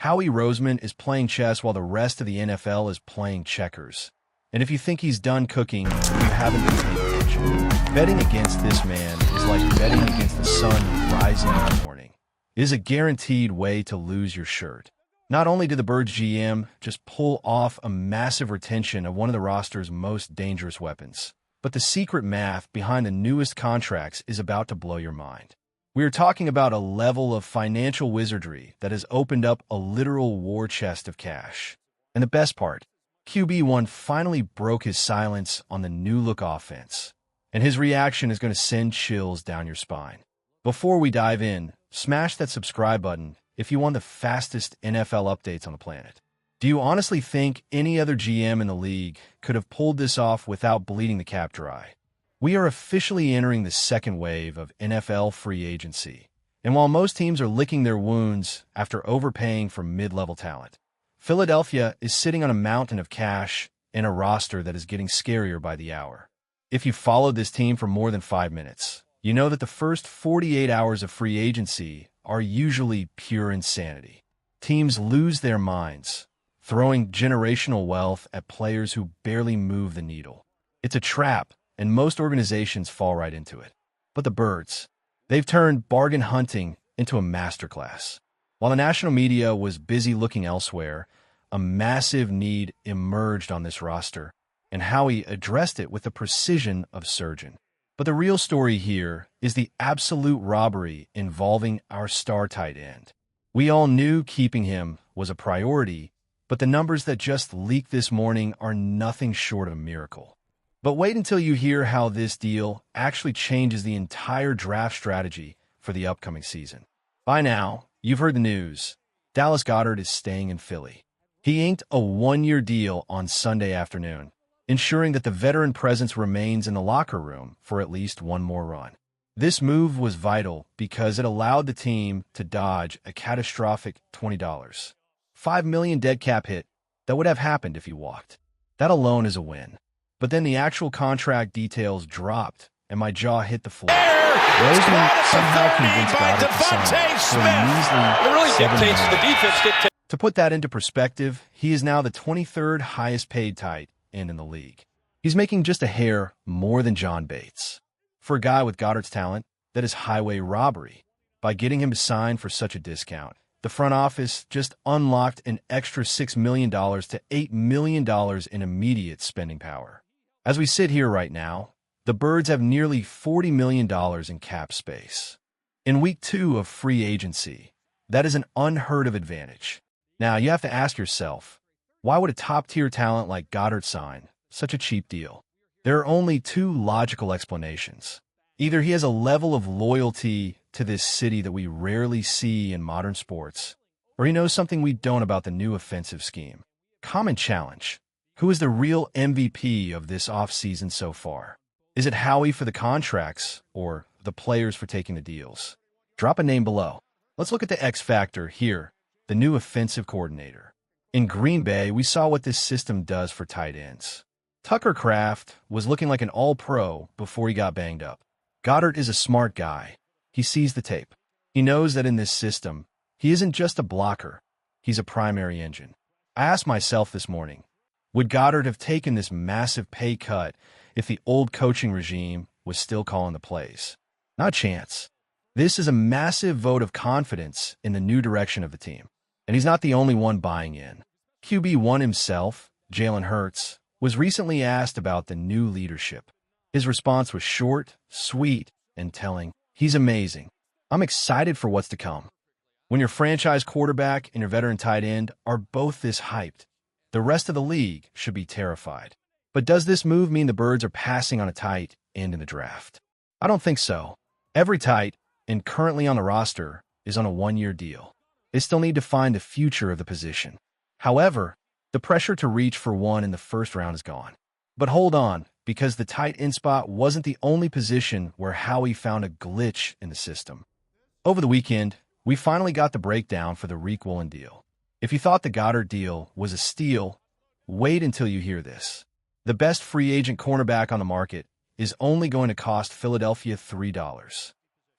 Howie Roseman is playing chess while the rest of the NFL is playing checkers. And if you think he's done cooking, you haven't been paying attention. Betting against this man is like betting against the sun rising in the morning. It is a guaranteed way to lose your shirt. Not only did the Birds GM just pull off a massive retention of one of the roster's most dangerous weapons, but the secret math behind the newest contracts is about to blow your mind. We are talking about a level of financial wizardry that has opened up a literal war chest of cash. And the best part, QB1 finally broke his silence on the new-look offense, and his reaction is going to send chills down your spine. Before we dive in, smash that subscribe button if you want the fastest NFL updates on the planet. Do you honestly think any other GM in the league could have pulled this off without bleeding the cap dry? We are officially entering the second wave of NFL free agency, and while most teams are licking their wounds after overpaying for mid-level talent, Philadelphia is sitting on a mountain of cash and a roster that is getting scarier by the hour. If you followed this team for more than 5 minutes, you know that the first 48 hours of free agency are usually pure insanity. Teams lose their minds, throwing generational wealth at players who barely move the needle. It's a trap, and most organizations fall right into it. But the Birds, they've turned bargain hunting into a masterclass. While the national media was busy looking elsewhere, a massive need emerged on this roster, and Howie addressed it with the precision of surgeon. But the real story here is the absolute robbery involving our star tight end. We all knew keeping him was a priority, but the numbers that just leaked this morning are nothing short of a miracle. But wait until you hear how this deal actually changes the entire draft strategy for the upcoming season. By now, you've heard the news. Dallas Goedert is staying in Philly. He inked a one-year deal on Sunday afternoon, ensuring that the veteran presence remains in the locker room for at least one more run. This move was vital because it allowed the team to dodge a catastrophic $20, $5 million dead cap hit that would have happened if he walked. That alone is a win. But then the actual contract details dropped, and my jaw hit the floor. Roseman somehow convinced Goedert to sign for a measly $7 million. To put that into perspective, he is now the 23rd highest-paid tight end in the league. He's making just a hair more than John Bates. For a guy with Goddard's talent, that is highway robbery. By getting him to sign for such a discount, the front office just unlocked an extra $6 million to $8 million in immediate spending power. As we sit here right now, the Birds have nearly $40 million in cap space. In week 2 of free agency, that is an unheard of advantage. Now, you have to ask yourself, why would a top-tier talent like Goedert sign such a cheap deal? There are only 2 logical explanations. Either he has a level of loyalty to this city that we rarely see in modern sports, or he knows something we don't about the new offensive scheme. Common challenge. Who is the real MVP of this offseason so far? Is it Howie for the contracts, or the players for taking the deals? Drop a name below. Let's look at the X factor here, the new offensive coordinator. In Green Bay, we saw what this system does for tight ends. Tucker Kraft was looking like an all-pro before he got banged up. Goedert is a smart guy. He sees the tape. He knows that in this system, he isn't just a blocker. He's a primary engine. I asked myself this morning, would Goedert have taken this massive pay cut if the old coaching regime was still calling the plays? Not a chance. This is a massive vote of confidence in the new direction of the team. And he's not the only one buying in. QB1 himself, Jalen Hurts, was recently asked about the new leadership. His response was short, sweet, and telling. He's amazing. I'm excited for what's to come. When your franchise quarterback and your veteran tight end are both this hyped, the rest of the league should be terrified. But does this move mean the Birds are passing on a tight end in the draft? I don't think so. Every tight end currently on the roster is on a one-year deal. They still need to find the future of the position. However, the pressure to reach for one in the first round is gone. But hold on, because the tight end spot wasn't the only position where Howie found a glitch in the system. Over the weekend, we finally got the breakdown for the Riq Woolen deal. If you thought the Goedert deal was a steal, wait until you hear this. The best free agent cornerback on the market is only going to cost Philadelphia $3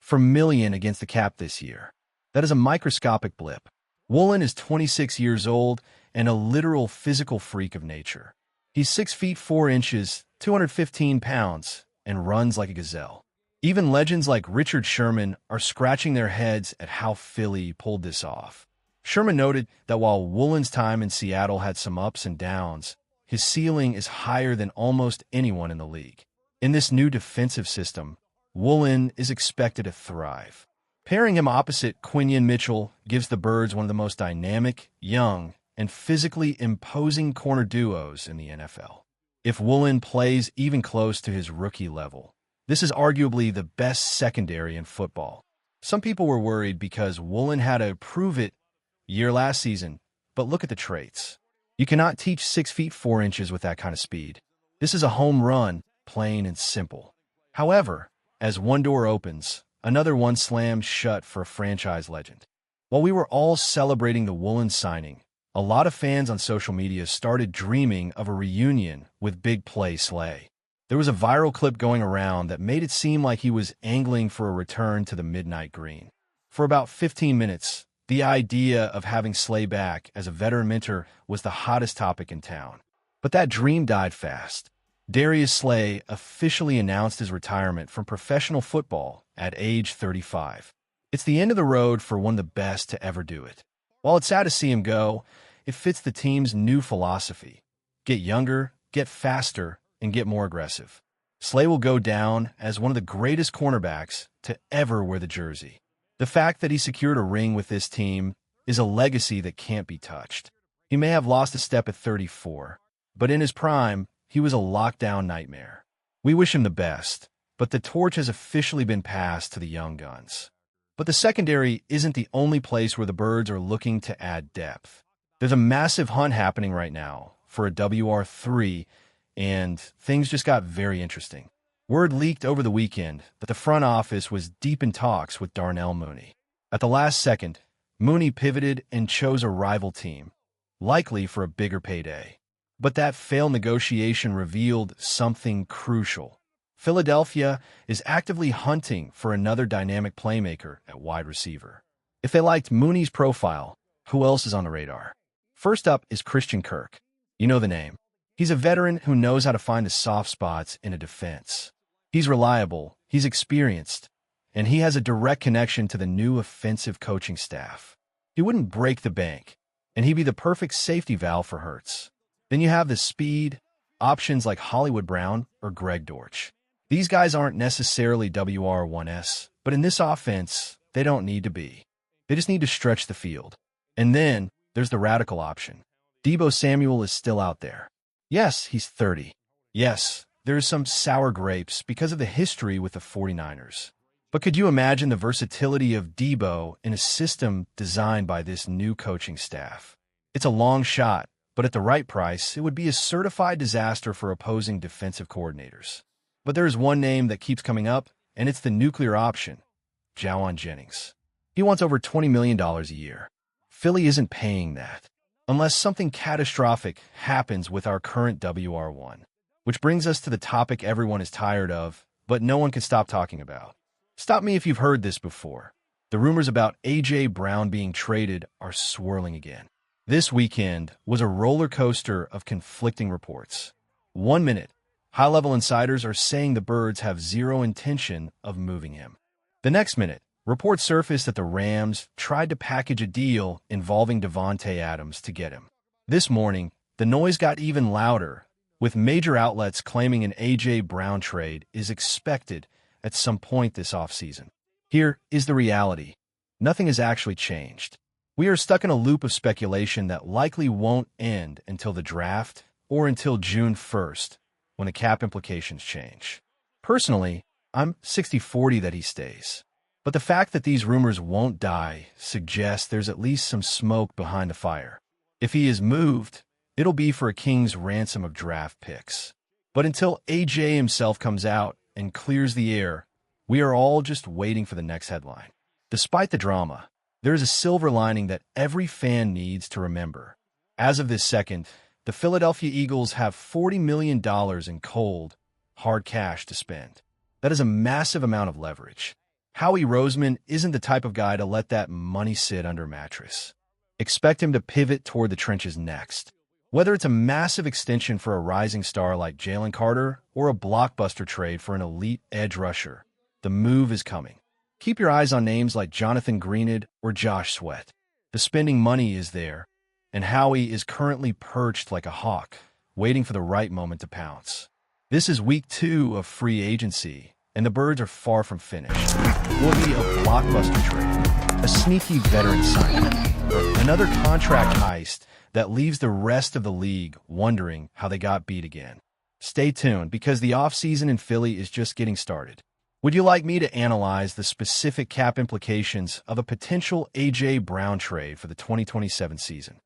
per million against the cap this year. That is a microscopic blip. Woolen is 26 years old and a literal physical freak of nature. He's 6 feet 4 inches, 215 pounds, and runs like a gazelle. Even legends like Richard Sherman are scratching their heads at how Philly pulled this off. Sherman noted that while Woolen's time in Seattle had some ups and downs, his ceiling is higher than almost anyone in the league. In this new defensive system, Woolen is expected to thrive. Pairing him opposite Quinion Mitchell gives the Birds one of the most dynamic, young, and physically imposing corner duos in the NFL. If Woolen plays even close to his rookie level, this is arguably the best secondary in football. Some people were worried because Woolen had a prove-it year last season, but look at the traits. You cannot teach 6 feet 4 inches with that kind of speed. This is a home run, plain and simple. However, as one door opens, another one slams shut for a franchise legend. While we were all celebrating the Woolen signing, a lot of fans on social media started dreaming of a reunion with Big Play Slay. There was a viral clip going around that made it seem like he was angling for a return to the midnight green. For about 15 minutes, the idea of having Slay back as a veteran mentor was the hottest topic in town. But that dream died fast. Darius Slay officially announced his retirement from professional football at age 35. It's the end of the road for one of the best to ever do it. While it's sad to see him go, it fits the team's new philosophy. Get younger, get faster, and get more aggressive. Slay will go down as one of the greatest cornerbacks to ever wear the jersey. The fact that he secured a ring with this team is a legacy that can't be touched. He may have lost a step at 34, but in his prime, he was a lockdown nightmare. We wish him the best, but the torch has officially been passed to the young guns. But the secondary isn't the only place where the Birds are looking to add depth. There's a massive hunt happening right now for a WR3, and things just got very interesting. Word leaked over the weekend that the front office was deep in talks with Darnell Mooney. At the last second, Mooney pivoted and chose a rival team, likely for a bigger payday. But that failed negotiation revealed something crucial. Philadelphia is actively hunting for another dynamic playmaker at wide receiver. If they liked Mooney's profile, who else is on the radar? First up is Christian Kirk. You know the name. He's a veteran who knows how to find the soft spots in a defense. He's reliable, he's experienced, and he has a direct connection to the new offensive coaching staff. He wouldn't break the bank, and he'd be the perfect safety valve for Hurts. Then you have the speed options like Hollywood Brown or Greg Dortch. These guys aren't necessarily WR1S, but in this offense, they don't need to be. They just need to stretch the field. And then there's the radical option. Deebo Samuel is still out there. Yes, he's 30. Yes, there's some sour grapes because of the history with the 49ers. But could you imagine the versatility of Deebo in a system designed by this new coaching staff? It's a long shot, but at the right price, it would be a certified disaster for opposing defensive coordinators. But there's one name that keeps coming up, and it's the nuclear option, Jawan Jennings. He wants over $20 million a year. Philly isn't paying that, unless something catastrophic happens with our current WR1. Which brings us to the topic everyone is tired of, but no one can stop talking about. Stop me if you've heard this before. The rumors about A.J. Brown being traded are swirling again. This weekend was a roller coaster of conflicting reports. 1 minute, high-level insiders are saying the Birds have zero intention of moving him. The next minute, reports surfaced that the Rams tried to package a deal involving Davante Adams to get him. This morning, the noise got even louder, with major outlets claiming an A.J. Brown trade is expected at some point this offseason. Here is the reality. Nothing has actually changed. We are stuck in a loop of speculation that likely won't end until the draft or until June 1st, when the cap implications change. Personally, I'm 60-40 that he stays. But the fact that these rumors won't die suggests there's at least some smoke behind the fire. If he is moved, it'll be for a king's ransom of draft picks. But until AJ himself comes out and clears the air, we are all just waiting for the next headline. Despite the drama, there is a silver lining that every fan needs to remember. As of this second, the Philadelphia Eagles have $40 million in cold, hard cash to spend. That is a massive amount of leverage. Howie Roseman isn't the type of guy to let that money sit under a mattress. Expect him to pivot toward the trenches next. Whether it's a massive extension for a rising star like Jalen Carter or a blockbuster trade for an elite edge rusher, the move is coming. Keep your eyes on names like Jonathan Greenid or Josh Sweat. The spending money is there, and Howie is currently perched like a hawk, waiting for the right moment to pounce. This is week 2 of free agency, and the birds are far from finished. Will it be a blockbuster trade, a sneaky veteran signing, or another contract heist that leaves the rest of the league wondering how they got beat again? Stay tuned, because the offseason in Philly is just getting started. Would you like me to analyze the specific cap implications of a potential A.J. Brown trade for the 2027 season?